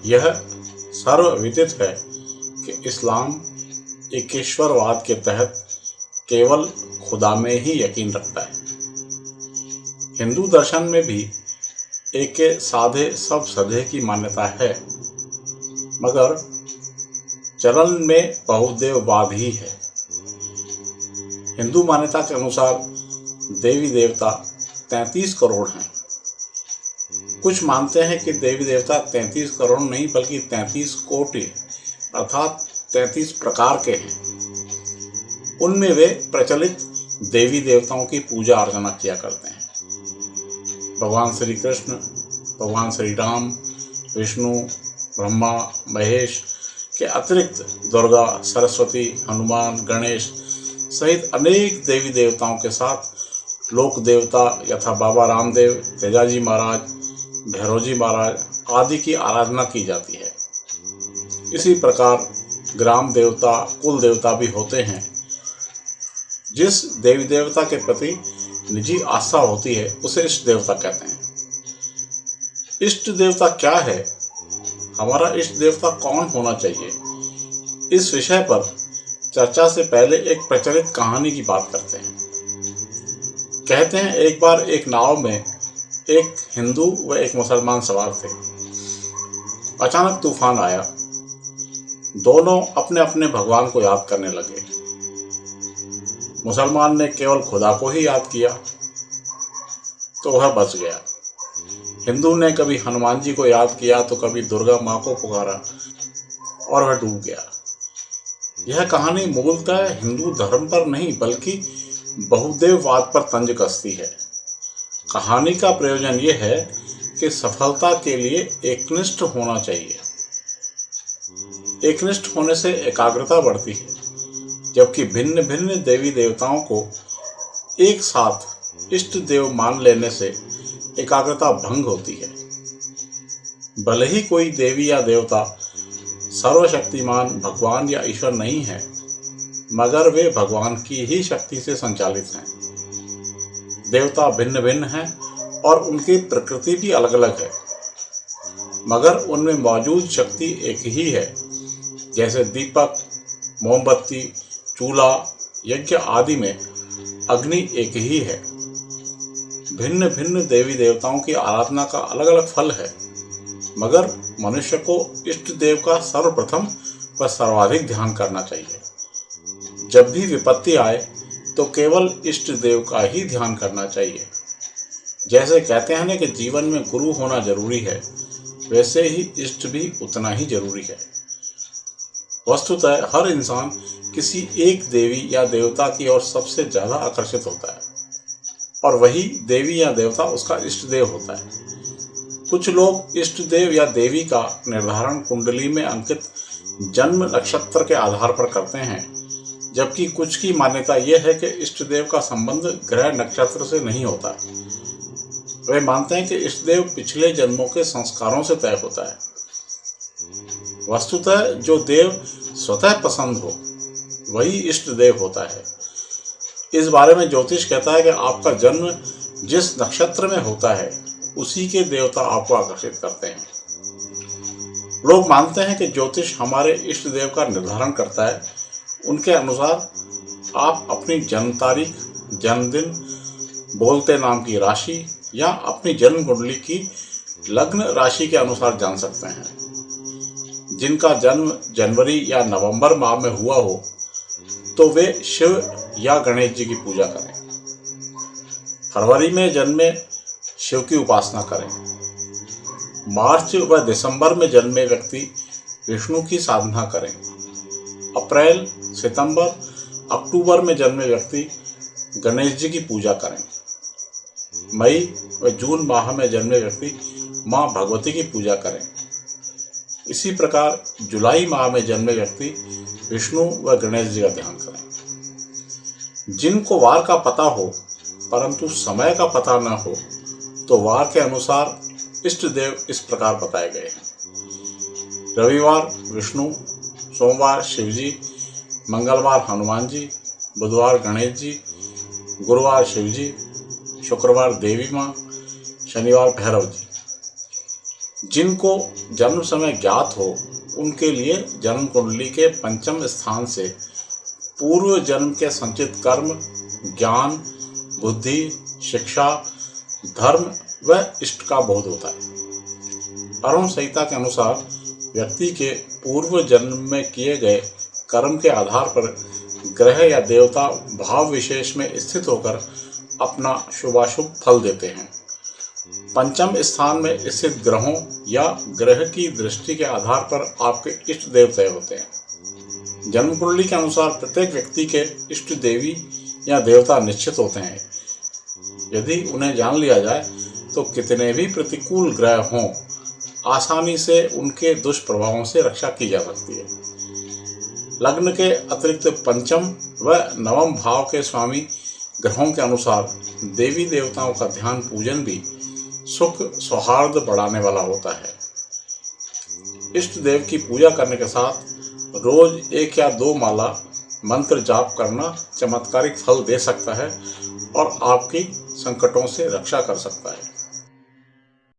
यह सर्वविदित है कि इस्लाम एकेश्वरवाद के तहत केवल खुदा में ही यकीन रखता है। हिंदू दर्शन में भी एके साधे सब सधे की मान्यता है, मगर चलन में बहुदेववाद ही है। हिंदू मान्यता के अनुसार देवी देवता 33 करोड़ हैं। कुछ मानते हैं कि देवी देवता 33 करोड़ नहीं बल्कि 33 कोटि अर्थात 33 प्रकार के हैं। उनमें वे प्रचलित देवी देवताओं की पूजा अर्चना किया करते हैं। भगवान श्री कृष्ण, भगवान श्री राम, विष्णु, ब्रह्मा, महेश के अतिरिक्त दुर्गा, सरस्वती, हनुमान, गणेश सहित अनेक देवी देवताओं के साथ लोक देवता यथा बाबा रामदेव, तेजाजी महाराज, भैरवजी महाराज आदि की आराधना की जाती है। इसी प्रकार ग्राम देवता, कुल देवता भी होते हैं। जिस देवी देवता के प्रति निजी आस्था होती है उसे इष्ट देवता कहते हैं। इष्ट देवता क्या है? हमारा इष्ट देवता कौन होना चाहिए? इस विषय पर चर्चा से पहले एक प्रचलित कहानी की बात करते हैं। कहते हैं एक बार एक नाव में एक हिंदू व एक मुसलमान सवार थे। अचानक तूफान आया। दोनों अपने अपने भगवान को याद करने लगे। मुसलमान ने केवल खुदा को ही याद किया तो वह बच गया। हिंदू ने कभी हनुमान जी को याद किया तो कभी दुर्गा माँ को पुकारा और वह डूब गया। यह कहानी मूलतः हिंदू धर्म पर नहीं बल्कि बहुदेववाद पर तंज कसती है। कहानी का प्रयोजन यह है कि सफलता के लिए एकनिष्ठ होना चाहिए। एकनिष्ठ होने से एकाग्रता बढ़ती है, जबकि भिन्न भिन्न देवी देवताओं को एक साथ इष्ट देव मान लेने से एकाग्रता भंग होती है। भले ही कोई देवी या देवता सर्वशक्तिमान भगवान या ईश्वर नहीं है, मगर वे भगवान की ही शक्ति से संचालित हैं। देवता भिन्न भिन्न हैं और उनकी प्रकृति भी अलग अलग है, मगर उनमें मौजूद शक्ति एक ही है। जैसे दीपक, मोमबत्ती, चूल्हा, यज्ञ आदि में अग्नि एक ही है। भिन्न भिन्न देवी देवताओं की आराधना का अलग अलग फल है, मगर मनुष्य को इष्ट देव का सर्वप्रथम व सर्वाधिक ध्यान करना चाहिए। जब भी विपत्ति आए तो केवल इष्ट देव का ही ध्यान करना चाहिए। जैसे कहते हैं ना कि जीवन में गुरु होना जरूरी है, वैसे ही इष्ट भी उतना ही जरूरी है। वस्तुतः हर इंसान किसी एक देवी या देवता की ओर सबसे ज्यादा आकर्षित होता है और वही देवी या देवता उसका इष्ट देव होता है। कुछ लोग इष्ट देव या देवी का निर्धारण कुंडली में अंकित जन्म नक्षत्र के आधार पर करते हैं, जबकि कुछ की मान्यता यह है कि इष्ट देव का संबंध ग्रह नक्षत्र से नहीं होता। वे मानते हैं कि इष्ट देव पिछले जन्मों के संस्कारों से तय होता है। वस्तुतः जो देव स्वतः पसंद हो वही इष्ट देव होता है। इस बारे में ज्योतिष कहता है कि आपका जन्म जिस नक्षत्र में होता है उसी के देवता आपको आकर्षित करते हैं। लोग मानते हैं कि ज्योतिष हमारे इष्ट देव का निर्धारण करता है। उनके अनुसार आप अपनी जन्म तारीख, जन्मदिन, बोलते नाम की राशि या अपनी जन्म कुंडली की लग्न राशि के अनुसार जान सकते हैं। जिनका जन्म जनवरी या नवंबर माह में हुआ हो तो वे शिव या गणेश जी की पूजा करें। फरवरी में जन्मे शिव की उपासना करें। मार्च व दिसंबर में जन्मे व्यक्ति विष्णु की साधना करें। अप्रैल, सितंबर, अक्टूबर में जन्मे व्यक्ति गणेश जी की पूजा करें। मई व जून माह में जन्मे व्यक्ति माँ भगवती की पूजा करें। इसी प्रकार जुलाई माह में जन्मे व्यक्ति विष्णु व गणेश जी का ध्यान करें। जिनको वार का पता हो परंतु समय का पता न हो तो वार के अनुसार इष्ट देव इस प्रकार बताए गए हैं। रविवार विष्णु, सोमवार शिवजी, मंगलवार हनुमान जी, बुधवार गणेश जी, गुरुवार शिवजी, शुक्रवार देवी माँ, शनिवार भैरव जी। जिनको जन्म समय ज्ञात हो उनके लिए जन्म कुंडली के पंचम स्थान से पूर्व जन्म के संचित कर्म, ज्ञान, बुद्धि, शिक्षा, धर्म व इष्ट का बोध होता है। अरुण संहिता के अनुसार व्यक्ति के पूर्व जन्म में किए गए कर्म के आधार पर ग्रह या देवता भाव विशेष में स्थित होकर अपना शुभाशुभ फल देते हैं। पंचम स्थान में स्थित ग्रहों या ग्रह की दृष्टि के आधार पर आपके इष्ट देव तय होते हैं। जन्म कुंडली के अनुसार प्रत्येक व्यक्ति के इष्ट देवी या देवता निश्चित होते हैं। यदि उन्हें जान लिया जाए तो कितने भी प्रतिकूल ग्रह हों, आसानी से उनके दुष्प्रभावों से रक्षा की जा सकती है। लग्न के अतिरिक्त पंचम व नवम भाव के स्वामी ग्रहों के अनुसार देवी देवताओं का ध्यान पूजन भी सुख सौहार्द बढ़ाने वाला होता है। इष्ट देव की पूजा करने के साथ रोज 1 या 2 माला मंत्र जाप करना चमत्कारिक फल दे सकता है और आपकी संकटों से रक्षा कर सकता है।